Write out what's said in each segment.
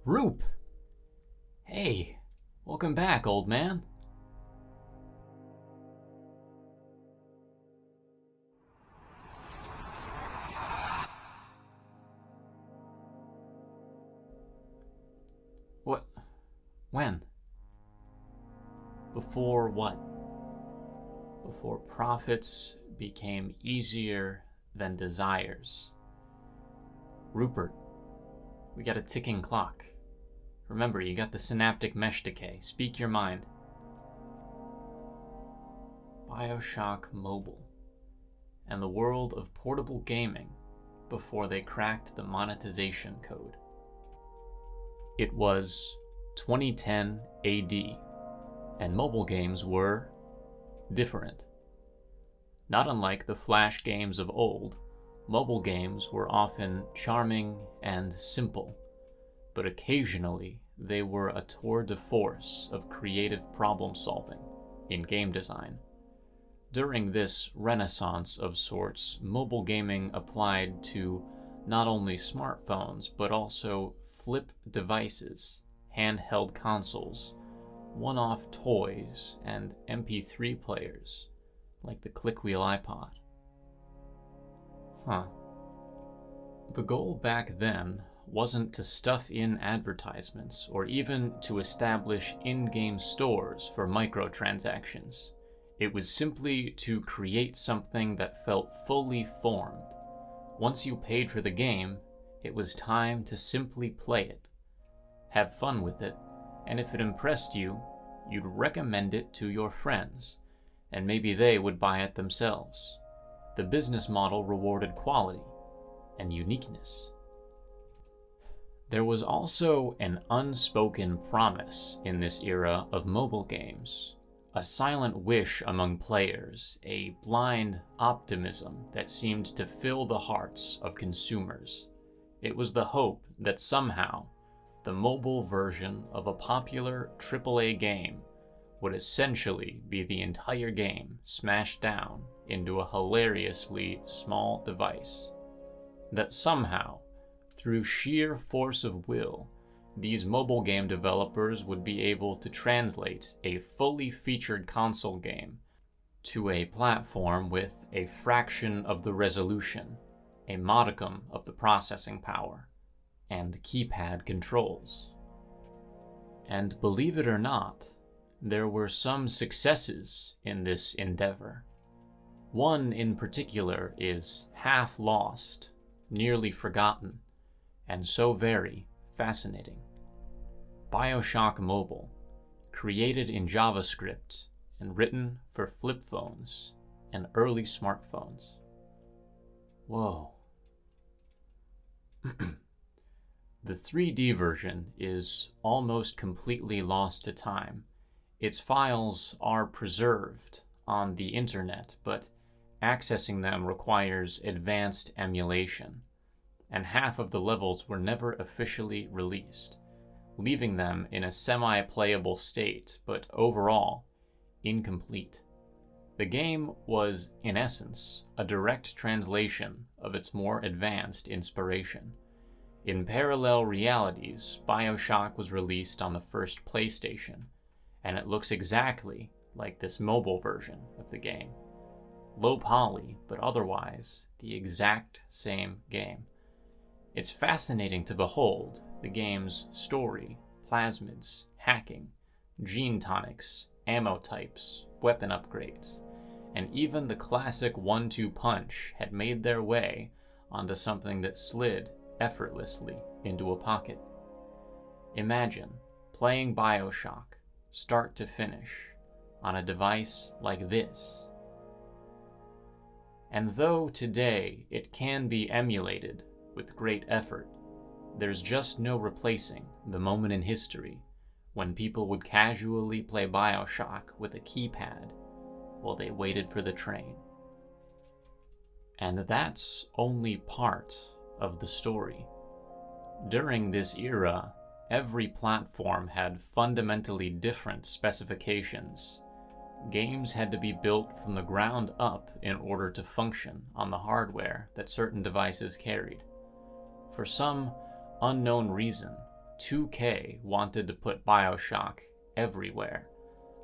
Roop! Hey, welcome back, old man. What? When? Before what? Before profits became easier than desires. Rupert, we got a ticking clock. Remember, you got the synaptic mesh decay. Speak your mind. Bioshock Mobile and the world of portable gaming before they cracked the monetization code. It was 2010 AD, and mobile games were different. Not unlike the Flash games of old, mobile games were often charming and simple, but occasionally they were a tour de force of creative problem solving in game design. During this renaissance of sorts, mobile gaming applied to not only smartphones, but also flip devices, handheld consoles, one-off toys, and MP3 players, like the clickwheel iPod. The goal back then wasn't to stuff in advertisements or even to establish in-game stores for microtransactions. It was simply to create something that felt fully formed. Once you paid for the game, it was time to simply play it. Have fun with it, and if it impressed you, you'd recommend it to your friends, and maybe they would buy it themselves. The business model rewarded quality and uniqueness. There was also an unspoken promise in this era of mobile games, a silent wish among players, a blind optimism that seemed to fill the hearts of consumers. It was the hope that somehow the mobile version of a popular AAA game would essentially be the entire game smashed down into a hilariously small device. That somehow, through sheer force of will, these mobile game developers would be able to translate a fully featured console game to a platform with a fraction of the resolution, a modicum of the processing power, and keypad controls. And believe it or not, there were some successes in this endeavor. One in particular is half lost, nearly forgotten, and so very fascinating. Bioshock Mobile, created in JavaScript and written for flip phones and early smartphones. Whoa. The 3D version is almost completely lost to time. Its files are preserved on the internet, but accessing them requires advanced emulation, and half of the levels were never officially released, leaving them in a semi-playable state, but overall, incomplete. The game was, in essence, a direct translation of its more advanced inspiration. In parallel realities, Bioshock was released on the first PlayStation, and it looks exactly like this mobile version of the game. Low poly, but otherwise the exact same game. It's fascinating to behold the game's story, plasmids, hacking, gene tonics, ammo types, weapon upgrades, and even the classic 1-2 punch had made their way onto something that slid effortlessly into a pocket. Imagine playing Bioshock, start to finish, on a device like this. And though today it can be emulated with great effort, there's just no replacing the moment in history when people would casually play Bioshock with a keypad while they waited for the train. And that's only part of the story. During this era, every platform had fundamentally different specifications. Games had to be built from the ground up in order to function on the hardware that certain devices carried. For some unknown reason, 2K wanted to put Bioshock everywhere.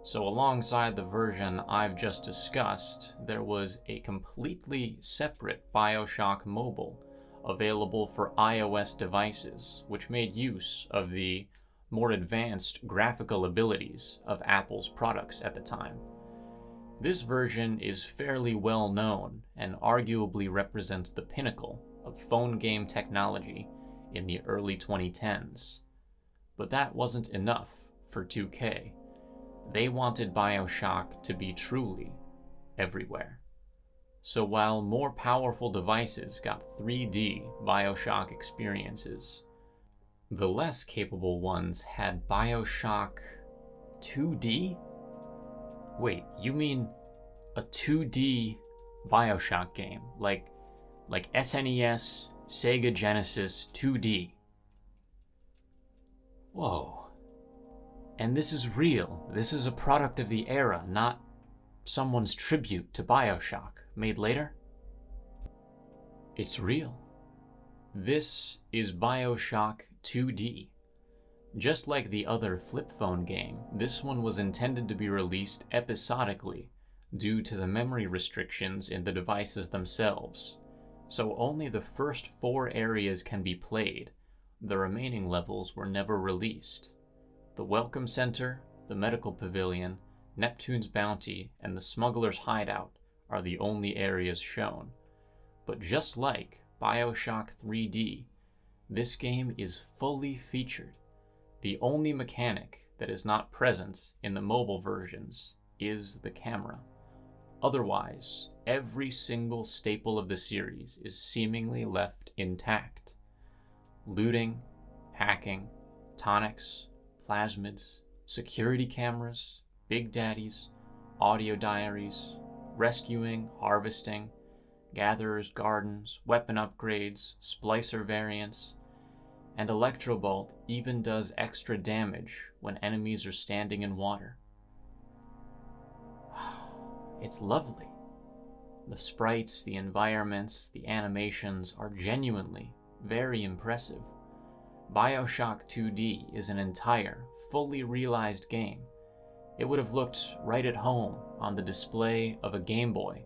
So alongside the version I've just discussed, there was a completely separate Bioshock Mobile available for iOS devices, which made use of the more advanced graphical abilities of Apple's products at the time. This version is fairly well known and arguably represents the pinnacle of phone game technology in the early 2010s. But that wasn't enough for 2K. They wanted Bioshock to be truly everywhere. So while more powerful devices got 3D Bioshock experiences, the less capable ones had Bioshock 2D? Wait, you mean a 2D Bioshock game? Like SNES, Sega Genesis 2D? Whoa. And this is real. This is a product of the era, not someone's tribute to Bioshock made later. It's real. This is Bioshock 2D. Just like the other flip phone game, this one was intended to be released episodically due to the memory restrictions in the devices themselves. So only the first 4 areas can be played. The remaining levels were never released. The Welcome Center, the Medical Pavilion, Neptune's Bounty, and the Smuggler's Hideout are the only areas shown. But just like Bioshock 3D, this game is fully featured. The only mechanic that is not present in the mobile versions is the camera. Otherwise, every single staple of the series is seemingly left intact. Looting, hacking, tonics, plasmids, security cameras, big daddies, audio diaries, rescuing, harvesting, gatherer's gardens, weapon upgrades, splicer variants, and Electrobolt even does extra damage when enemies are standing in water. It's lovely. The sprites, the environments, the animations are genuinely very impressive. Bioshock 2D is an entire, fully realized game. It would have looked right at home on the display of a Game Boy,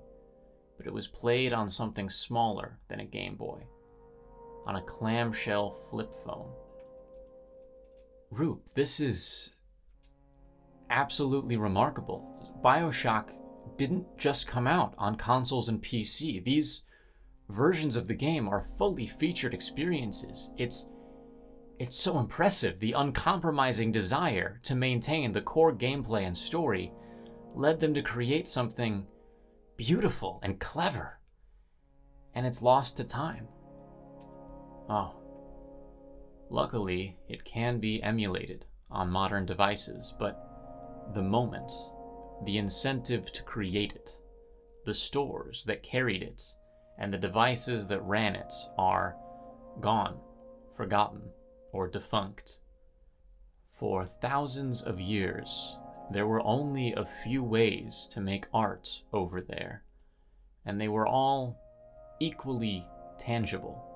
but it was played on something smaller than a Game Boy, on a clamshell flip phone. Roop, this is absolutely remarkable. Bioshock didn't just come out on consoles and PC. These versions of the game are fully featured experiences. It's so impressive. The uncompromising desire to maintain the core gameplay and story led them to create something beautiful and clever. And it's lost to time. Oh. Luckily, it can be emulated on modern devices, but the moment, the incentive to create it, the stores that carried it, and the devices that ran it are gone, forgotten, or defunct. For thousands of years, there were only a few ways to make art over there, and they were all equally tangible.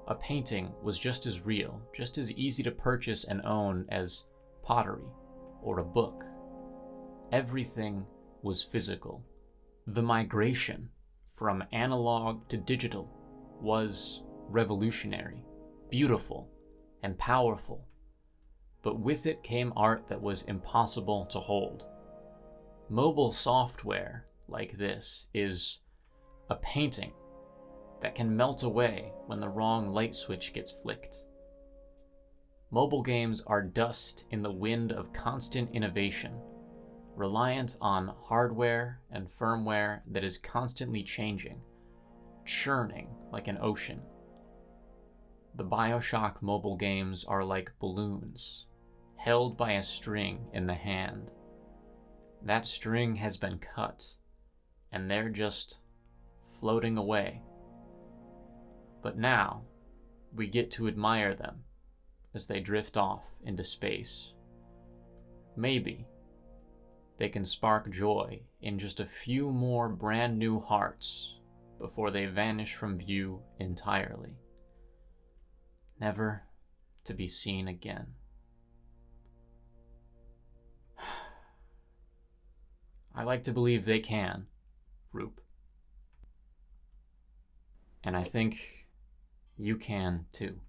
A painting was just as real, just as easy to purchase and own as pottery or a book. Everything was physical. The migration from analog to digital was revolutionary, beautiful, and powerful. But with it came art that was impossible to hold. Mobile software like this is a painting that can melt away when the wrong light switch gets flicked. Mobile games are dust in the wind of constant innovation, reliant on hardware and firmware that is constantly changing, churning like an ocean. The Bioshock mobile games are like balloons, held by a string in the hand. That string has been cut, and they're just floating away. But now, we get to admire them as they drift off into space. Maybe they can spark joy in just a few more brand new hearts before they vanish from view entirely, never to be seen again. I like to believe they can, Roop. And I think you can too.